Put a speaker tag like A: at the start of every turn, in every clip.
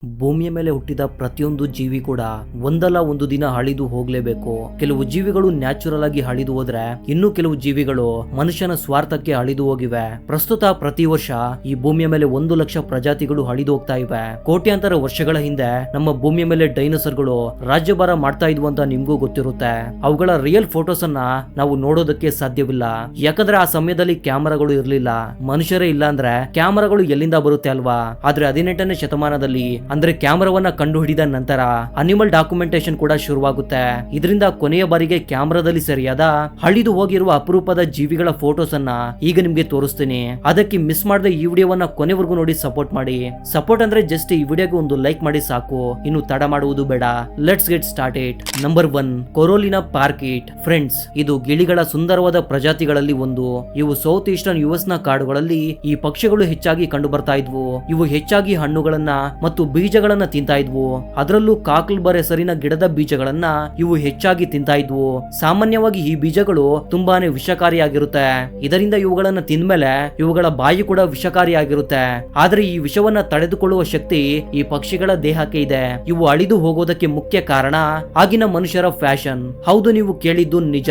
A: ಭೂಮಿಯ ಮೇಲೆ ಹುಟ್ಟಿದ ಪ್ರತಿಯೊಂದು ಜೀವಿ ಕೂಡ ಒಂದಲ್ಲ ಒಂದು ದಿನ ಅಳಿದು ಹೋಗ್ಲೇಬೇಕು. ಕೆಲವು ಜೀವಿಗಳು ನ್ಯಾಚುರಲ್ ಆಗಿ ಅಳಿದು ಹೋದ್ರೆ, ಇನ್ನು ಕೆಲವು ಜೀವಿಗಳು ಮನುಷ್ಯನ ಸ್ವಾರ್ಥಕ್ಕೆ ಅಳಿದು ಹೋಗಿವೆ. ಪ್ರಸ್ತುತ ಪ್ರತಿ ವರ್ಷ ಈ ಭೂಮಿಯ ಮೇಲೆ 1,00,000 ಪ್ರಜಾತಿಗಳು ಅಳಿದು ಹೋಗ್ತಾ ಇವೆ. ಕೋಟ್ಯಾಂತರ ವರ್ಷಗಳ ಹಿಂದೆ ನಮ್ಮ ಭೂಮಿಯ ಮೇಲೆ ಡೈನೋಸರ್ಗಳು ರಾಜ್ಯಭಾರ ಮಾಡ್ತಾ ಇದ್ವು ಅಂತ ನಿಮ್ಗೂ ಗೊತ್ತಿರುತ್ತೆ. ಅವುಗಳ ರಿಯಲ್ ಫೋಟೋಸ್ ಅನ್ನ ನಾವು ನೋಡೋದಕ್ಕೆ ಸಾಧ್ಯವಿಲ್ಲ, ಯಾಕಂದ್ರೆ ಆ ಸಮಯದಲ್ಲಿ ಕ್ಯಾಮರಾಗಳು ಇರ್ಲಿಲ್ಲ. ಮನುಷ್ಯರೇ ಇಲ್ಲ ಅಂದ್ರೆ ಕ್ಯಾಮರಾಗಳು ಎಲ್ಲಿಂದ ಬರುತ್ತೆ ಅಲ್ವಾ? ಆದ್ರೆ 18ನೇ ಶತಮಾನದಲ್ಲಿ ಅಂದ್ರೆ ಕ್ಯಾಮರಾವನ್ನ ಕಂಡು ಹಿಡಿದ ನಂತರ ಅನಿಮಲ್ ಡಾಕ್ಯುಮೆಂಟೇಶನ್ ಕೂಡ ಶುರುವಾಗುತ್ತೆ. ಇದರಿಂದ ಕೊನೆಯ ಬಾರಿಗೆ ಕ್ಯಾಮರಾದಲ್ಲಿ ಸರಿಯಾದ ಅಳಿದು ಹೋಗಿರುವ ಅಪರೂಪದ ಜೀವಿಗಳ ಫೋಟೋಸ್ ಅನ್ನ ಈಗ ನಿಮ್ಗೆ ತೋರಿಸ್ತೀನಿ. ಅದಕ್ಕೆ ಮಿಸ್ ಮಾಡದೆ ಈ ವಿಡಿಯೋವನ್ನ ಕೊನೆವರೆಗೂ ನೋಡಿ ಸಪೋರ್ಟ್ ಮಾಡಿ. ಸಪೋರ್ಟ್ ಅಂದ್ರೆ ಜಸ್ಟ್ ಈ ವಿಡಿಯೋಗೆ ಒಂದು ಲೈಕ್ ಮಾಡಿ ಸಾಕು, ಇನ್ನು ತಡ ಮಾಡುವುದು ಬೇಡ. Let's get started. Number 1, Carolina parakeet. Friends, ಇದು ಗಿಳಿಗಳ ಸುಂದರವಾದ ಪ್ರಜಾತಿಗಳಲ್ಲಿ ಒಂದು. ಇವು ಸೌತ್ ಈಸ್ಟರ್ನ್ ಯುಎಸ್ ನ ಕಾಡುಗಳಲ್ಲಿ ಈ ಪಕ್ಷಿಗಳು ಹೆಚ್ಚಾಗಿ ಕಂಡು ಬರ್ತಾ ಇದ್ವು. ಇವು ಹೆಚ್ಚಾಗಿ ಹಣ್ಣುಗಳನ್ನ ಮತ್ತು ಬೀಜಗಳನ್ನ ತಿಂತಾ ಇದ್ವು. ಅದರಲ್ಲೂ ಕಾಕ್ಲ್ಬರ್ ಹೆಸರಿನ ಗಿಡದ ಬೀಜಗಳನ್ನ ಇವು ಹೆಚ್ಚಾಗಿ ತಿಂತಾ ಇದ್ವು. ಸಾಮಾನ್ಯವಾಗಿ ಈ ಬೀಜಗಳು ತುಂಬಾನೇ ವಿಷಕಾರಿಯಾಗಿರುತ್ತೆ. ಇದರಿಂದ ಇವುಗಳನ್ನ ತಿಂದ್ಮೇಲೆ ಇವುಗಳ ಬಾಯಿ ಕೂಡ ವಿಷಕಾರಿಯಾಗಿರುತ್ತೆ. ಆದ್ರೆ ಈ ವಿಷವನ್ನ ತಡೆದುಕೊಳ್ಳುವ ಶಕ್ತಿ ಈ ಪಕ್ಷಿಗಳ ದೇಹಕ್ಕೆ ಇದೆ. ಇವು ಅಳಿದು ಹೋಗೋದಕ್ಕೆ ಮುಖ್ಯ ಕಾರಣ ಆಗಿನ ಮನುಷ್ಯರ ಫ್ಯಾಷನ್. ಹೌದು, ನೀವು ಕೇಳಿದ್ದು ನಿಜ.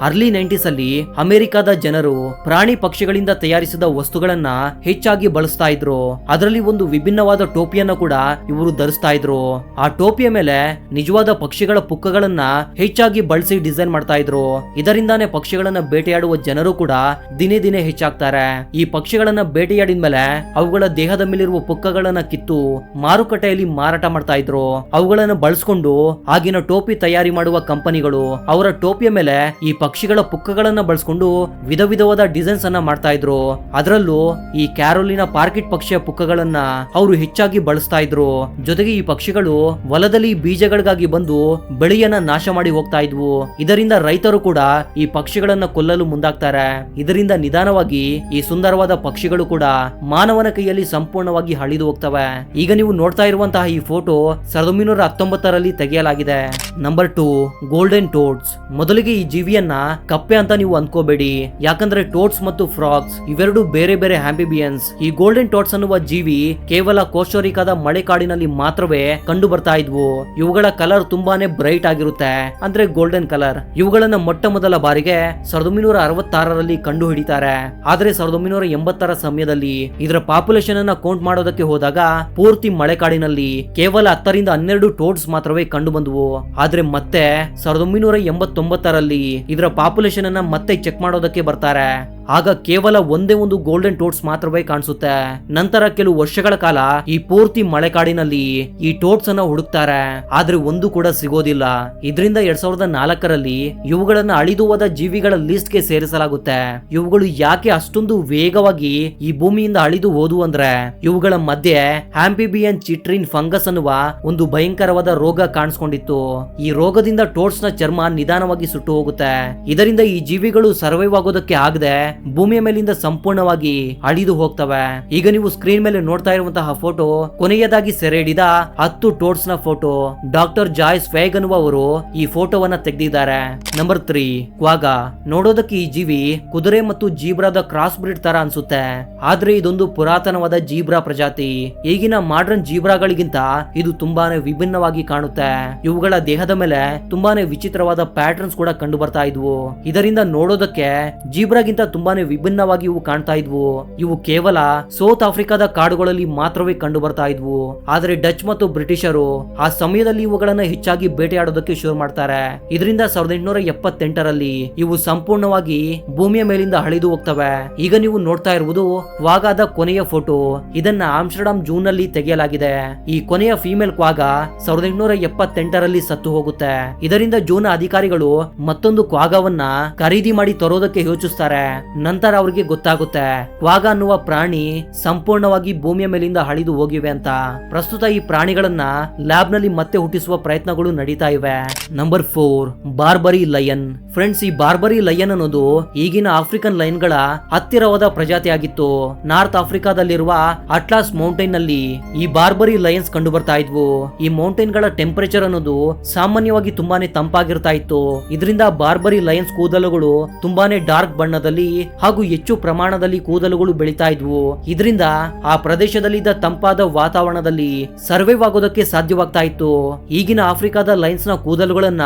A: ಅರ್ಲಿ 90s ಅಲ್ಲಿ ಅಮೆರಿಕದ ಜನರು ಪ್ರಾಣಿ ಪಕ್ಷಿಗಳಿಂದ ತಯಾರಿಸಿದ ವಸ್ತುಗಳನ್ನ ಹೆಚ್ಚಾಗಿ ಬಳಸ್ತಾ ಇದ್ರು. ಅದರಲ್ಲಿ ಒಂದು ವಿಭಿನ್ನವಾದ ಟೋಪಿಯನ್ನ ಕೂಡ ಇವರು ಧರಿಸ್ತಾ ಇದ್ರು. ಆ ಟೋಪಿಯ ಮೇಲೆ ನಿಜವಾದ ಪಕ್ಷಿಗಳ ಪುಕ್ಕಗಳನ್ನ ಹೆಚ್ಚಾಗಿ ಬಳಸಿ ಡಿಸೈನ್ ಮಾಡ್ತಾ ಇದ್ರು. ಇದರಿಂದಾನೇ ಪಕ್ಷಿಗಳನ್ನ ಬೇಟೆಯಾಡುವ ಜನರು ಕೂಡ ದಿನೇ ದಿನೇ ಹೆಚ್ಚಾಗ್ತಾರೆ. ಈ ಪಕ್ಷಿಗಳನ್ನ ಬೇಟೆಯಾಡಿದ ಮೇಲೆ ಅವುಗಳ ದೇಹದ ಮೇಲಿರುವ ಪುಕ್ಕಗಳನ್ನ ಕಿತ್ತು ಮಾರುಕಟ್ಟೆಯಲ್ಲಿ ಮಾರಾಟ ಮಾಡ್ತಾ ಇದ್ರು. ಅವುಗಳನ್ನ ಬಳಸ್ಕೊಂಡು ಆಗಿನ ಟೋಪಿ ತಯಾರಿ ಮಾಡುವ ಕಂಪನಿಗಳು ಅವರ ಟೋಪಿಯ ಮೇಲೆ ಈ ಪಕ್ಷಿಗಳ ಪುಕ್ಕಗಳನ್ನ ಬಳಸ್ಕೊಂಡು ವಿಧ ವಿಧವಾದ ಡಿಸೈನ್ಸ್ ಅನ್ನ ಮಾಡ್ತಾ ಇದ್ರು. ಅದರಲ್ಲೂ ಈ ಕ್ಯಾರೋಲಿನಾ ಪಾರ್ಕಿಟ್ ಪಕ್ಷಿಯ ಪುಕ್ಕಗಳನ್ನ ಅವರು ಹೆಚ್ಚಾಗಿ ಬಳಸ್ತಾ ಇದ್ರು. ಜೊತೆಗೆ ಈ ಪಕ್ಷಿಗಳು ಹೊಲದಲ್ಲಿ ಬೀಜಗಳಿಗಾಗಿ ಬಂದು ಬೆಳೆಯನ್ನ ನಾಶ ಮಾಡಿ ಹೋಗ್ತಾ ಇದ್ವು. ಇದರಿಂದ ರೈತರು ಕೂಡ ಈ ಪಕ್ಷಿಗಳನ್ನ ಕೊಲ್ಲಲು ಮುಂದಾಗ್ತಾರೆ. ಇದರಿಂದ ನಿಧಾನವಾಗಿ ಈ ಸುಂದರವಾದ ಪಕ್ಷಿಗಳು ಕೂಡ ಮಾನವನ ಕೈಯಲ್ಲಿ ಸಂಪೂರ್ಣವಾಗಿ ಅಳಿದು ಹೋಗ್ತವೆ. ಈಗ ನೀವು ನೋಡ್ತಾ ಇರುವಂತಹ ಈ ಫೋಟೋ 1919ರಲ್ಲಿ ತೆಗೆಯಲಾಗಿದೆ. Number 2, golden toads. ಮೊದಲಿಗೆ ಈ ಜೀವಿಯನ್ನ ಕಪ್ಪೆ ಅಂತ ನೀವು ಅನ್ಕೋಬೇಡಿ, ಯಾಕಂದ್ರೆ ಟೋಡ್ಸ್ ಮತ್ತು ಫ್ರಾಗ್ಸ್ ಇವೆರಡು ಬೇರೆ ಬೇರೆ ಆಂಫಿಬಿಯನ್ಸ್. ಈ ಗೋಲ್ಡನ್ ಟೋಡ್ಸ್ ಅನ್ನುವ ಜೀವಿ ಕೇವಲ ಕೋಸ್ಟರಿಕಾದ ಮಳೆಕಾಡಿನಲ್ಲಿ ಮಾತ್ರವೇ ಕಂಡು ಬರ್ತಾ ಇದ್ವು. ಇವುಗಳ ಕಲರ್ ತುಂಬಾನೇ ಬ್ರೈಟ್ ಆಗಿರುತ್ತೆ, ಅಂದ್ರೆ ಗೋಲ್ಡನ್ ಕಲರ್. ಇವುಗಳನ್ನ ಮೊಟ್ಟ ಮೊದಲ ಬಾರಿಗೆ 1966ರಲ್ಲಿ ಕಂಡು ಹಿಡಿತಾರೆ. ಆದ್ರೆ 1980ರ ಸಮಯದಲ್ಲಿ ಇದರ ಪಾಪ್ಯುಲೇಷನ್ ಅನ್ನ ಕೌಂಟ್ ಮಾಡೋದಕ್ಕೆ ಹೋದಾಗ ಪೂರ್ತಿ ಮಳೆಕಾಡಿನಲ್ಲಿ ಕೇವಲ 10ರಿಂದ 12 ಟೋಡ್ಸ್ ಮಾತ್ರವೇ ಕಂಡು ಬಂದವು. ಆದ್ರೆ ಮತ್ತೆ 1989ರಲ್ಲಿ ಇದರ ಪಾಪ್ಯುಲೇಷನ್ ಅನ್ನ ಮತ್ತೆ ಚೆಕ್ ಮಾಡೋದಕ್ಕೆ ಬರ್ತಾರೆ. ಆಗ ಕೇವಲ ಒಂದೇ ಒಂದು ಗೋಲ್ಡನ್ ಟೋಡ್ಸ್ ಮಾತ್ರವೇ ಕಾಣಿಸುತ್ತೆ. ನಂತರ ಕೆಲವು ವರ್ಷಗಳ ಕಾಲ ಈ ಪೂರ್ತಿ ಮಳೆಕಾಡಿನಲ್ಲಿ ಈ ಟೋಡ್ಸ್ ಅನ್ನ ಹುಡುಕ್ತಾರೆ, ಆದ್ರೆ ಒಂದು ಕೂಡ ಸಿಗೋದಿಲ್ಲ. ಇದರಿಂದ 2004ರಲ್ಲಿ ಇವುಗಳನ್ನ ಅಳಿದು ಹೋದ ಜೀವಿಗಳ ಲಿಸ್ಟ್ ಗೆ ಸೇರಿಸಲಾಗುತ್ತೆ. ಇವುಗಳು ಯಾಕೆ ಅಷ್ಟೊಂದು ವೇಗವಾಗಿ ಈ ಭೂಮಿಯಿಂದ ಅಳಿದು ಹೋದವು ಅಂದ್ರೆ, ಇವುಗಳ ಮಧ್ಯೆ ಆಂಫಿಬಿಯನ್ ಚಿಟ್ರಿನ್ ಫಂಗಸ್ ಅನ್ನುವ ಒಂದು ಭಯಂಕರವಾದ ರೋಗ ಕಾಣಿಸ್ಕೊಂಡಿತ್ತು. ಈ ರೋಗದಿಂದ ಟೋಡ್ಸ್ ನ ಚರ್ಮ ನಿಧಾನವಾಗಿ ಸುಟ್ಟು ಹೋಗುತ್ತೆ. ಇದರಿಂದ ಈ ಜೀವಿಗಳು ಸರ್ವೈವ್ ಆಗೋದಕ್ಕೆ ಆಗದೆ ಭೂಮಿಯ ಮೇಲಿಂದ ಸಂಪೂರ್ಣವಾಗಿ ಅಳಿದು ಹೋಗ್ತವೆ. ಈಗ ನೀವು ಸ್ಕ್ರೀನ್ ಮೇಲೆ ನೋಡ್ತಾ ಇರುವಂತಹ ಫೋಟೋ ಕೊನೆಯದಾಗಿ ಸೆರೆ ಹಿಡಿದ 10 ಟೋಡ್ಸ್ ನ ಫೋಟೋ. ಡಾಕ್ಟರ್ ಜಾಯ್ಸ್ ಫೇಗ್ ಅನ್ನುವರು ಈ ಫೋಟೋವನ್ನ ತೆಗೆದಿದ್ದಾರೆ. ನಂಬರ್ 3, ಕ್ವಾಗಾ. ನೋಡೋದಕ್ಕೆ ಈ ಜೀವಿ ಕುದುರೆ ಮತ್ತು ಜೀಬ್ರಾದ ಕ್ರಾಸ್ ಬ್ರೀಡ್ ತರ ಅನ್ಸುತ್ತೆ, ಆದ್ರೆ ಇದೊಂದು ಪುರಾತನವಾದ ಜೀಬ್ರಾ ಪ್ರಜಾತಿ. ಈಗಿನ ಮಾಡರ್ನ್ ಜೀಬ್ರಾಗಳಿಗಿಂತ ಇದು ತುಂಬಾನೇ ವಿಭಿನ್ನವಾಗಿ ಕಾಣುತ್ತೆ. ಇವುಗಳ ದೇಹದ ಮೇಲೆ ತುಂಬಾನೇ ವಿಚಿತ್ರವಾದ ಪ್ಯಾಟರ್ನ್ಸ್ ಕೂಡ ಕಂಡು ಬರ್ತಾ ಇದ್ವು. ಇದರಿಂದ ನೋಡೋದಕ್ಕೆ ಜೀಬ್ರಾಗಿಂತ ತುಂಬಾನೇ ವಿಭಿನ್ನವಾಗಿ ಇವು ಕಾಣ್ತಾ ಇದ್ವು. ಇವು ಕೇವಲ ಸೌತ್ ಆಫ್ರಿಕಾದ ಕಾಡುಗಳಲ್ಲಿ ಮಾತ್ರವೇ ಕಂಡು ಬರ್ತಾ ಇದ್ವು. ಆದ್ರೆ ಡಚ್ ಮತ್ತು ಬ್ರಿಟಿಷರು ಆ ಸಮಯದಲ್ಲಿ ಇವುಗಳನ್ನ ಹೆಚ್ಚಾಗಿ ಬೇಟೆಯಾಡೋದಕ್ಕೆ ಶುರು ಮಾಡ್ತಾರೆ. ಇದರಿಂದ 1878ರಲ್ಲಿ ಇವು ಸಂಪೂರ್ಣವಾಗಿ ಭೂಮಿಯ ಮೇಲಿಂದ ಅಳಿದು ಹೋಗ್ತವೆ. ಈಗ ನೀವು ನೋಡ್ತಾ ಇರುವುದು ಕ್ವಾಗಾದ ಕೊನೆಯ ಫೋಟೋ. ಇದನ್ನ ಆಮ್ಸ್ಟರ್ಡಾಮ್ ಜೂನ್ ನಲ್ಲಿ ತೆಗೆಯಲಾಗಿದೆ. ಈ ಕೊನೆಯ ಫೀಮೇಲ್ ಕ್ವಾಗಾ 1878ರಲ್ಲಿ ಸತ್ತು ಹೋಗುತ್ತೆ. ಇದರಿಂದ ಜೂನ್ ಅಧಿಕಾರಿಗಳು ಮತ್ತೊಂದು ಕ್ವಾಗಾವನ್ನ ಖರೀದಿ ಮಾಡಿ ತರೋದಕ್ಕೆ ಯೋಚಿಸ್ತಾರೆ. ನಂತರ ಅವರಿಗೆ ಗೊತ್ತಾಗುತ್ತೆ ಕ್ವಾಗಾ ಅನ್ನುವ ಪ್ರಾಣಿ ಸಂಪೂರ್ಣವಾಗಿ ಭೂಮಿಯ ಮೇಲಿಂದ ಅಳಿದು ಹೋಗಿವೆ ಅಂತ. ಪ್ರಸ್ತುತ ಈ ಪ್ರಾಣಿಗಳನ್ನ ಲ್ಯಾಬ್ ನಲ್ಲಿ ಮತ್ತೆ ಹುಟ್ಟಿಸುವ ಪ್ರಯತ್ನಗಳು ನಡೀತಾ ಇವೆ. Number 4, Barbari lion. ಫ್ರೆಂಡ್ಸ್, ಈ ಬಾರ್ಬರಿ ಲಯನ್ ಅನ್ನೋದು ಈಗಿನ ಆಫ್ರಿಕನ್ ಲಯನ್ ಗಳ ಹತ್ತಿರವಾದ ಪ್ರಜಾತಿಯಾಗಿತ್ತು. ನಾರ್ತ್ ಆಫ್ರಿಕಾದಲ್ಲಿರುವ ಅಟ್ಲಾಸ್ ಮೌಂಟೈನ್ ನಲ್ಲಿ ಈ ಬಾರ್ಬರಿ ಲಯನ್ಸ್ ಕಂಡು ಬರ್ತಾ ಇದ್ವು. ಈ ಮೌಂಟೈನ್ ಗಳ ಟೆಂಪರೇಚರ್ ಅನ್ನೋದು ಸಾಮಾನ್ಯವಾಗಿ ತುಂಬಾನೇ ತಂಪಾಗಿರ್ತಾ ಇತ್ತು. ಇದರಿಂದ ಬಾರ್ಬರಿ ಲಯನ್ಸ್ ಕೂದಲುಗಳು ತುಂಬಾನೇ ಡಾರ್ಕ್ ಬಣ್ಣದಲ್ಲಿ ಹಾಗೂ ಹೆಚ್ಚು ಪ್ರಮಾಣದಲ್ಲಿ ಕೂದಲುಗಳು ಬೆಳೀತಾ ಇದ್ವು. ಇದರಿಂದ ಆ ಪ್ರದೇಶದಲ್ಲಿದ್ದ ತಂಪಾದ ವಾತಾವರಣದಲ್ಲಿ ಸರ್ವೈವ್ ಆಗೋದಕ್ಕೆ ಸಾಧ್ಯವಾಗ್ತಾ ಇತ್ತು. ಈಗಿನ ಆಫ್ರಿಕಾದ ಲೈನ್ಸ್ ನ ಕೂದಲುಗಳನ್ನ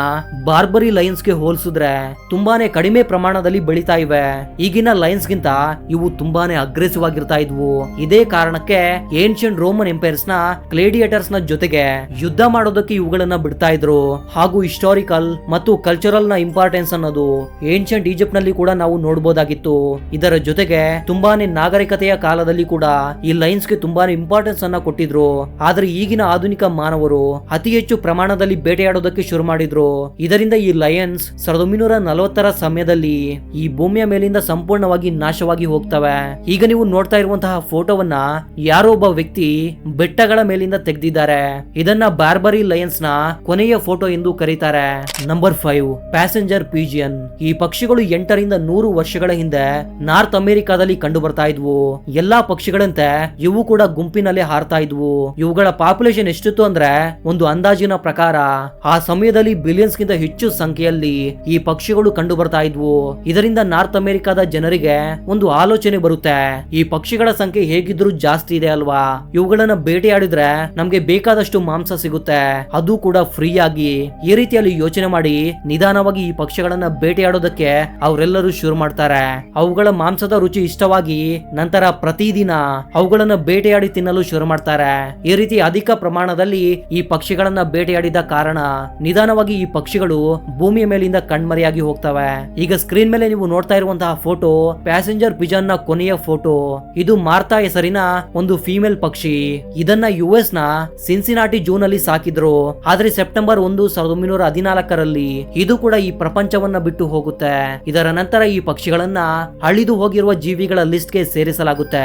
A: ಬಾರ್ಬರಿ ಲೈನ್ಸ್ ಗೆ ಹೋಲಿಸಿದ್ರೆ ತುಂಬಾನೇ ಕಡಿಮೆ ಪ್ರಮಾಣದಲ್ಲಿ ಬೆಳೀತಾ ಇವೆ. ಈಗಿನ ಲೈನ್ಸ್ ಗಿಂತ ಇವು ತುಂಬಾನೇ ಅಗ್ರೆಸಿವ್ ಆಗಿರ್ತಾ ಇದ್ವು. ಇದೇ ಕಾರಣಕ್ಕೆ ಏನ್ಷಿಯಂಟ್ ರೋಮನ್ ಎಂಪೈರ್ಸ್ ನ ಗ್ಲೇಡಿಯೇಟರ್ಸ್ ನ ಜೊತೆಗೆ ಯುದ್ಧ ಮಾಡೋದಕ್ಕೆ ಇವುಗಳನ್ನ ಬಿಡ್ತಾ ಇದ್ರು. ಹಾಗೂ ಹಿಸ್ಟಾರಿಕಲ್ ಮತ್ತು ಕಲ್ಚರಲ್ ನ ಇಂಪಾರ್ಟೆನ್ಸ್ ಅನ್ನೋದು ಏನ್ಷಿಯಂಟ್ ಈಜಿಪ್ಟ್ ನಲ್ಲಿ ಕೂಡ ನಾವು ನೋಡಬಹುದಾಗಿತ್ತು. ಇದರ ಜೊತೆಗೆ ತುಂಬಾನೇ ನಾಗರಿಕತೆಯ ಕಾಲದಲ್ಲಿ ಕೂಡ ಈ ಲೈನ್ಸ್ ಗೆ ತುಂಬಾನೇ ಇಂಪಾರ್ಟೆನ್ಸ್ ಅನ್ನ ಕೊಟ್ಟಿದ್ರು. ಆದ್ರೆ ಈಗಿನ ಆಧುನಿಕ ಮಾನವರು ಅತಿ ಹೆಚ್ಚು ಪ್ರಮಾಣದಲ್ಲಿ ಬೇಟೆಯಾಡೋದಕ್ಕೆ ಶುರು ಮಾಡಿದ್ರು. ಇದರಿಂದ ಈ ಲಯನ್ಸ್ 1940ರ ಸಮಯದಲ್ಲಿ ಈ ಭೂಮಿಯ ಮೇಲಿಂದ ಸಂಪೂರ್ಣವಾಗಿ ನಾಶವಾಗಿ ಹೋಗ್ತವೆ. ಈಗ ನೀವು ನೋಡ್ತಾ ಇರುವಂತಹ ಫೋಟೋವನ್ನ ಯಾರೋ ಒಬ್ಬ ವ್ಯಕ್ತಿ ಬೆಟ್ಟಗಳ ಮೇಲಿಂದ ತೆಗೆದಿದ್ದಾರೆ. ಇದನ್ನ ಬಾರ್ಬರಿ ಲಯನ್ಸ್ ನ ಕೊನೆಯ ಫೋಟೋ ಎಂದು ಕರೀತಾರೆ. Number 5 passenger pigeon. ಈ ಪಕ್ಷಿಗಳು 8ರಿಂದ 100 ವರ್ಷಗಳ ಹಿಂದೆ ನಾರ್ತ್ ಅಮೆರಿಕಾದಲ್ಲಿ ಕಂಡು ಬರ್ತಾ ಇದ್ವು. ಎಲ್ಲಾ ಪಕ್ಷಿಗಳಂತೆ ಇವು ಕೂಡ ಗುಂಪಿನಲ್ಲಿ ಹಾರ್ತಾ ಇದ್ವು. ಇವುಗಳ ಪಾಪ್ಯುಲೇಷನ್ ಎಷ್ಟಿತ್ತು ಅಂದ್ರೆ ಒಂದು ಅಂದಾಜಿನ ಪ್ರಕಾರ ಆ ಸಮಯದಲ್ಲಿ ಬಿಲಿಯನ್ಸ್ ಗಿಂತ ಹೆಚ್ಚು ಸಂಖ್ಯೆಯಲ್ಲಿ ಈ ಪಕ್ಷಿಗಳು ಕಂಡು ಬರ್ತಾ ಇದ್ವು. ಇದರಿಂದ ನಾರ್ತ್ ಅಮೆರಿಕಾದ ಜನರಿಗೆ ಒಂದು ಆಲೋಚನೆ ಬರುತ್ತೆ, ಈ ಪಕ್ಷಿಗಳ ಸಂಖ್ಯೆ ಹೇಗಿದ್ರು ಜಾಸ್ತಿ ಇದೆ ಅಲ್ವಾ, ಇವುಗಳನ್ನ ಬೇಟೆಯಾಡಿದ್ರೆ ನಮ್ಗೆ ಬೇಕಾದಷ್ಟು ಮಾಂಸ ಸಿಗುತ್ತೆ, ಅದು ಕೂಡ ಫ್ರೀ ಆಗಿ. ಈ ರೀತಿಯಲ್ಲಿ ಯೋಚನೆ ಮಾಡಿ ನಿಧಾನವಾಗಿ ಈ ಪಕ್ಷಿಗಳನ್ನ ಬೇಟೆಯಾಡೋದಕ್ಕೆ ಅವರೆಲ್ಲರೂ ಶುರು ಮಾಡ್ತಾರೆ. ಅವುಗಳ ಮಾಂಸದ ರುಚಿ ಇಷ್ಟವಾಗಿ ನಂತರ ಪ್ರತಿದಿನ ಅವುಗಳನ್ನ ಬೇಟೆಯಾಡಿ ತಿನ್ನಲು ಶುರು ಮಾಡ್ತಾರೆ. ಈ ರೀತಿ ಅಧಿಕ ಪ್ರಮಾಣದಲ್ಲಿ ಈ ಪಕ್ಷಿಗಳನ್ನ ಬೇಟೆಯಾಡಿದ ಕಾರಣ ನಿಧಾನವಾಗಿ ಈ ಪಕ್ಷಿಗಳು ಭೂಮಿಯ ಮೇಲಿಂದ ಕಣ್ಮರೆಯಾಗಿ ಹೋಗ್ತವೆ. ಈಗ ಸ್ಕ್ರೀನ್ ಮೇಲೆ ನೀವು ನೋಡ್ತಾ ಇರುವಂತಹ ಫೋಟೋ ಪ್ಯಾಸೆಂಜರ್ ಪಿಜನ್ ನ ಕೊನೆಯ ಫೋಟೋ. ಇದು ಮಾರ್ತಾ ಹೆಸರಿನ ಒಂದು ಫೀಮೇಲ್ ಪಕ್ಷಿ. ಇದನ್ನ US ನ ಸಿನ್ಸಿನಾಟಿ ಜೂನ್ ಅಲ್ಲಿ ಸಾಕಿದ್ರು. ಆದ್ರೆ ಸೆಪ್ಟೆಂಬರ್ 1, 1914ರಲ್ಲಿ ಇದು ಕೂಡ ಈ ಪ್ರಪಂಚವನ್ನ ಬಿಟ್ಟು ಹೋಗುತ್ತೆ. ಇದರ ನಂತರ ಈ ಪಕ್ಷಿಗಳನ್ನ ಅಳಿದು ಹೋಗಿರುವ ಜೀವಿಗಳ ಲಿಸ್ಟ್ ಗೆ ಸೇರಿಸಲಾಗುತ್ತೆ.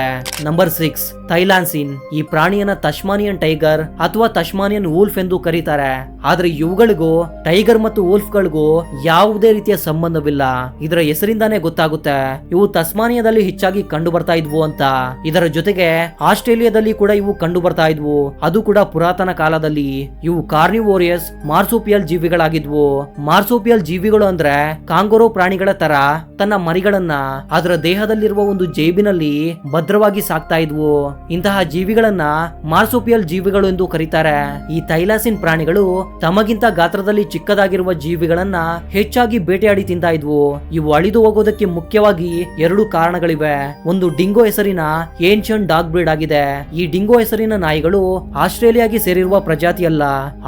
A: ನಂಬರ್ 6 ಥೈಲಾನ್ಸಿನ್. ಈ ಪ್ರಾಣಿಯನ್ನ ತಸ್ಮಾನಿಯನ್ ಟೈಗರ್ ಅಥವಾ ತಸ್ಮಾನಿಯನ್ ವೂಲ್ಫ್ ಎಂದು ಕರೀತಾರೆ. ಆದ್ರೆ ಇವುಗಳಿಗೂ ಟೈಗರ್ ಮತ್ತು ವೂಲ್ಫ್ ಗಳಿಗೂ ಯಾವುದೇ ರೀತಿಯ ಸಂಬಂಧವಿಲ್ಲ. ಇದರ ಹೆಸರಿಂದಾನೇ ಗೊತ್ತಾಗುತ್ತೆ ಇವು ತಸ್ಮಾನಿಯಾದಲ್ಲಿ ಹೆಚ್ಚಾಗಿ ಕಂಡು ಬರ್ತಾ ಇದ್ವು ಅಂತ. ಇದರ ಜೊತೆಗೆ ಆಸ್ಟ್ರೇಲಿಯಾದಲ್ಲಿ ಕೂಡ ಇವು ಕಂಡು ಬರ್ತಾ ಇದ್ವು, ಅದು ಕೂಡ ಪುರಾತನ ಕಾಲದಲ್ಲಿ. ಇವು ಕಾರ್ನಿವೋರಿಯಸ್ ಮಾರ್ಸೋಪಿಯಲ್ ಜೀವಿಗಳಾಗಿದ್ವು. ಮಾರ್ಸೋಪಿಯಲ್ ಜೀವಿಗಳು ಅಂದ್ರೆ ಕಾಂಗೊರೋ ಪ್ರಾಣಿಗಳ ತರ ತನ್ನ ಮರಿಗಳನ್ನ ಅದರ ದೇಹದಲ್ಲಿರುವ ಒಂದು ಜೇಬಿನಲ್ಲಿ ಭದ್ರವಾಗಿ ಸಾಕ್ತಾ ಇದ್ವು. ಇಂತಹ ಜೀವಿಗಳನ್ನ ಮಾರ್ಸೋಪಿಯಲ್ ಜೀವಿಗಳು ಎಂದು ಕರೀತಾರೆ. ಈ ಥೈಲಾಸಿನ್ ಪ್ರಾಣಿಗಳು ತಮಗಿಂತ ಗಾತ್ರದಲ್ಲಿ ಚಿಕ್ಕದಾಗಿರುವ ಜೀವಿಗಳನ್ನ ಹೆಚ್ಚಾಗಿ ಬೇಟೆಯಾಡಿ ತಿಂತಾ ಇದ್ವು. ಇವು ಅಳಿದು ಹೋಗೋದಕ್ಕೆ ಮುಖ್ಯವಾಗಿ 2 ಕಾರಣಗಳಿವೆ. ಒಂದು ಡಿಂಗೋ ಹೆಸರಿನ ಏನ್ಷಿಯಂಟ್ ಡಾಗ್ ಬ್ರೀಡ್ ಆಗಿದೆ. ಈ ಡಿಂಗೋ ಹೆಸರಿನ ನಾಯಿಗಳು ಆಸ್ಟ್ರೇಲಿಯಾಗೆ ಸೇರಿರುವ ಪ್ರಜಾತಿಯಲ್ಲ.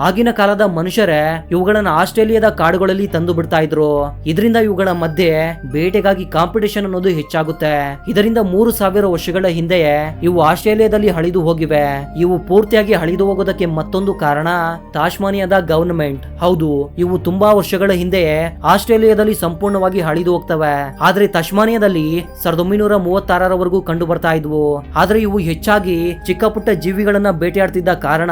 A: ಆಗಿನ ಕಾಲದ ಮನುಷ್ಯರೇ ಇವುಗಳನ್ನ ಆಸ್ಟ್ರೇಲಿಯಾದ ಕಾಡುಗಳಲ್ಲಿ ತಂದು ಬಿಡ್ತಾ ಇದ್ರು. ಇದರಿಂದ ಇವುಗಳ ಮಧ್ಯೆ ಬೇಟೆಗಾಗಿ ಕಾಂಪಿಟೇಷನ್ ಅನ್ನೋದು ಹೆಚ್ಚಾಗುತ್ತೆ. ಇದರಿಂದ 3000 ವರ್ಷಗಳ ಹಿಂದೆಯೇ ಇವು ಆಸ್ಟ್ರೇಲಿಯಾದಲ್ಲಿ ಅಳಿದು ಹೋಗಿವೆ. ಇವು ಪೂರ್ತಿಯಾಗಿ ಅಳಿದು ಹೋಗೋದಕ್ಕೆ ಮತ್ತೊಂದು ಕಾರಣ ತಾಸ್ಮಾನಿಯಾದ ಗವರ್ನಮೆಂಟ್. ಹೌದು, ಇವು ತುಂಬಾ ವರ್ಷಗಳ ಹಿಂದೆಯೇ ಆಸ್ಟ್ರೇಲಿಯಾದಲ್ಲಿ ಸಂಪೂರ್ಣವಾಗಿ ಅಳಿದು ಹೋಗ್ತವೆ. ಆದ್ರೆ ತಸ್ಮಾನಿಯಾದಲ್ಲಿ 1936ರವರೆಗೂ ಕಂಡು ಬರ್ತಾ ಇದ್ವು. ಆದ್ರೆ ಇವು ಹೆಚ್ಚಾಗಿ ಚಿಕ್ಕ ಪುಟ್ಟ ಜೀವಿಗಳನ್ನ ಬೇಟೆಯಾಡ್ತಿದ್ದ ಕಾರಣ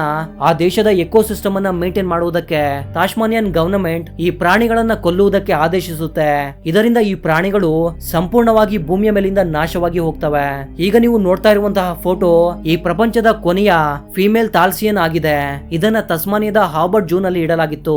A: ಆ ದೇಶದ ಎಕೋಸಿಸ್ಟಮ್ ಅನ್ನ ಮೇಂಟೈನ್ ಮಾಡುವುದಕ್ಕೆ ತಾಸ್ಮಾನಿಯನ್ ಗವರ್ನಮೆಂಟ್ ಈ ಪ್ರಾಣಿಗಳನ್ನ ಕೊಲ್ಲುವುದಕ್ಕೆ ಆದೇಶಿಸುತ್ತೆ. ಇದರಿಂದ ಈ ಪ್ರಾಣಿಗಳು ಸಂಪೂರ್ಣವಾಗಿ ಭೂಮಿಯ ಮೇಲಿಂದ ನಾಶವಾಗಿ ಹೋಗ್ತವೆ. ಈಗ ನೀವು ನೋಡ್ತಾ ಇರುವಂತಹ ಫೋಟೋ ಈ ಪ್ರಪಂಚದ ಕೊನೆಯ ಫಿಮೇಲ್ ತಾಲ್ಸಿಯನ್ ಆಗಿದೆ. ಇದನ್ನ ತಸ್ಮಾನಿಯಾದ ಹಾರ್ಬರ್ಟ್ ಜೂನ್ ಅಲ್ಲಿ ಇಡಲಾಗಿತ್ತು.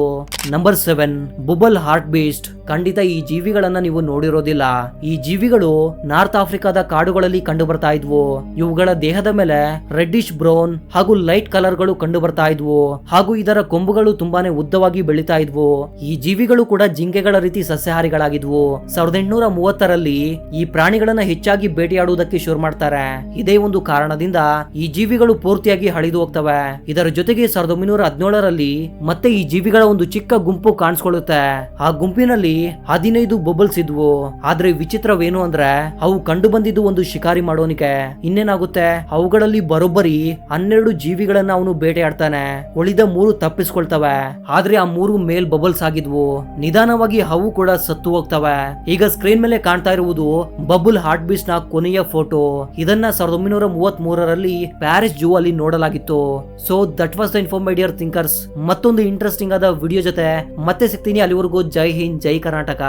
A: Number 7 bubal hartebeest. ಖಂಡಿತ ಈ ಜೀವಿಗಳನ್ನ ನೀವು ನೋಡಿರೋದಿಲ್ಲ. ಈ ಜೀವಿಗಳು ನಾರ್ತ್ ಆಫ್ರಿಕಾದ ಕಾಡುಗಳಲ್ಲಿ ಕಂಡು ಬರ್ತಾ ಇದ್ವು. ಇವುಗಳ ದೇಹದ ಮೇಲೆ ರೆಡ್ಡಿಶ್ ಬ್ರೌನ್ ಹಾಗೂ ಲೈಟ್ ಕಲರ್ ಗಳು ಕಂಡು ಬರ್ತಾ ಇದ್ವು. ಹಾಗೂ ಇದರ ಕೊಂಬುಗಳು ತುಂಬಾನೇ ಉದ್ದವಾಗಿ ಬೆಳೀತಾ ಇದ್ವು. ಈ ಜೀವಿಗಳು ಕೂಡ ಜಿಂಕೆಗಳ ರೀತಿ ಸಸ್ಯಾಹಾರಿಗಳಾಗಿದ್ವು. 1830ರಲ್ಲಿ ಈ ಪ್ರಾಣಿಗಳನ್ನ ಹೆಚ್ಚಾಗಿ ಬೇಟೆಯಾಡುವುದಕ್ಕೆ ಶುರು ಮಾಡ್ತಾರೆ. ಇದೇ ಒಂದು ಕಾರಣದಿಂದ ಈ ಜೀವಿಗಳು ಪೂರ್ತಿಯಾಗಿ ಅಳಿದು ಹೋಗ್ತವೆ. ಇದರ ಜೊತೆಗೆ 1917ರಲ್ಲಿ ಮತ್ತೆ ಈ ಜೀವಿಗಳ ಒಂದು ಚಿಕ್ಕ ಗುಂಪು ಕಾಣಿಸ್ಕೊಳ್ಳುತ್ತೆ. ಆ ಗುಂಪಿನಲ್ಲಿ 15 ಬಬಲ್ಸ್ ಇದ್ವು. ಆದ್ರೆ ವಿಚಿತ್ರವೇನು ಅಂದ್ರೆ ಅವು ಕಂಡು ಬಂದಿದ್ದು ಒಂದು ಶಿಕಾರಿ ಮಾಡೋನಿಗೆ. ಇನ್ನೇನಾಗುತ್ತೆ, ಅವುಗಳಲ್ಲಿ ಬರೋಬ್ಬರಿ 12 ಜೀವಿಗಳನ್ನ ಅವನು ಬೇಟೆಯಾಡ್ತಾನೆ. ಉಳಿದ 3 ತಪ್ಪಿಸ್ಕೊಳ್ತವೆ. ಆದ್ರೆ ಆ 3 ಮೇಲ್ ಬಬಲ್ಸ್ ಆಗಿದ್ವು. ನಿಧಾನವಾಗಿ ಅವು ಕೂಡ ಸತ್ತು ಹೋಗ್ತವೆ. ಈಗ ಸ್ಕ್ರೀನ್ ಮೇಲೆ ಕಾಣ್ತಾ ಇರುವುದು ಬಬಲ್ ಹಾರ್ಟ್ ಬೀಸ್ಟ್ ನ ಕೊನೆಯ ಫೋಟೋ. ಇದನ್ನ 1933ರಲ್ಲಿ ಪ್ಯಾರಿಸ್ ಜೂ ಅಲ್ಲಿ ನೋಡಲಾಗಿತ್ತು. So that was the inform my dear thinkers. ಮತ್ತೊಂದು ಇಂಟ್ರೆಸ್ಟಿಂಗ್ ಆದ ವಿಡಿಯೋ ಜೊತೆ ಮತ್ತೆ ಸಿಗ್ತೀನಿ. ಅಲ್ಲಿವರೆಗೂ ಜೈ ಹಿಂದ್, ಜೈ ಕರ್ನಾಟಕ.